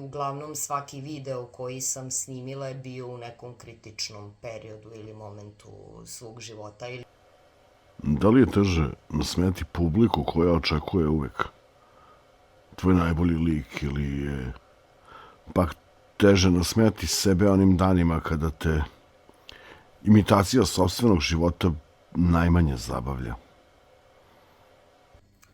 uglavnom svaki video koji sam snimila je bio u nekom kritičnom periodu ili momentu svog života. Da li je teže nasmejati publiku koja očekuje uvek tvoj najbolji lik ili je pak teže nasmejati sebe onim danima kada te imitacija sopstvenog života najmanje zabavlja?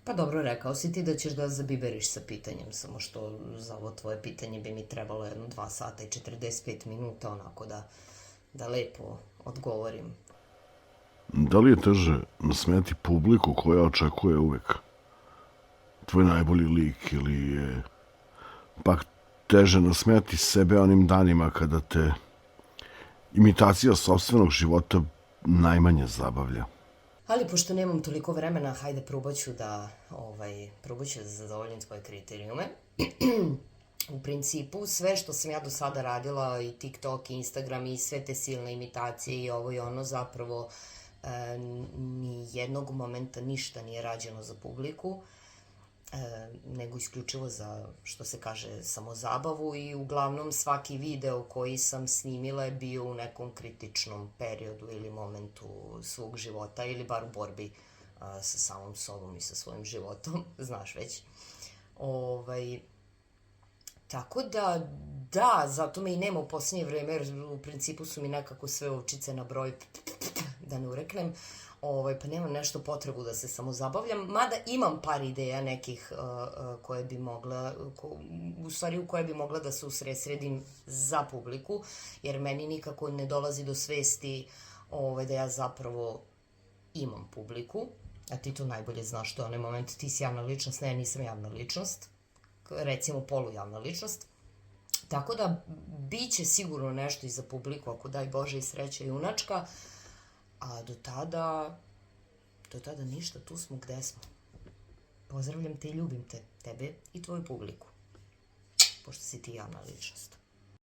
Pa dobro, rekao si ti da ćeš da zabiberiš sa pitanjem, samo što za ovo tvoje pitanje bi mi trebalo 2 sata i 45 minuta, onako da lepo odgovorim. Da li je teže nasmejati publiku koja očekuje uvek tvoj najbolji lik ili je pak teže nasmejati sebe onim danima kada te imitacija sopstvenog života najmanje zabavlja? Ali pošto nemam toliko vremena, hajde probat ću da zadovoljim tvoje kriterijume. U principu, sve što sam ja do sada radila, i TikTok, i Instagram, i sve te silne imitacije i ovo i ono, zapravo ni jednog momenta ništa nije rađeno za publiku, nego isključivo za, što se kaže, samozabavu, i uglavnom svaki video koji sam snimila je bio u nekom kritičnom periodu ili momentu svog života, ili bar u borbi sa samom sobom i sa svojim životom, znaš već. Tako da, zato me i nema u posljednje vreme, jer u principu su mi nekako sve ovčice na broj, da ne ureknem, pa nemam nešto potrebu da se samo zabavljam, mada imam par ideja nekih koje bi mogla, u stvari u koje bi mogla da se usredsredim za publiku, jer meni nikako ne dolazi do svesti da ja zapravo imam publiku, a ti to najbolje znaš, što je onaj moment, ti si javna ličnost, ne, ja nisam javna ličnost, recimo polujavna ličnost. Tako da, bit će sigurno nešto i za publiku, ako daj Bože i sreća i junačka, a do tada ništa, tu smo gde smo. Pozdravljam te i ljubim te, tebe i tvoju publiku, pošto si ti javna ličnost.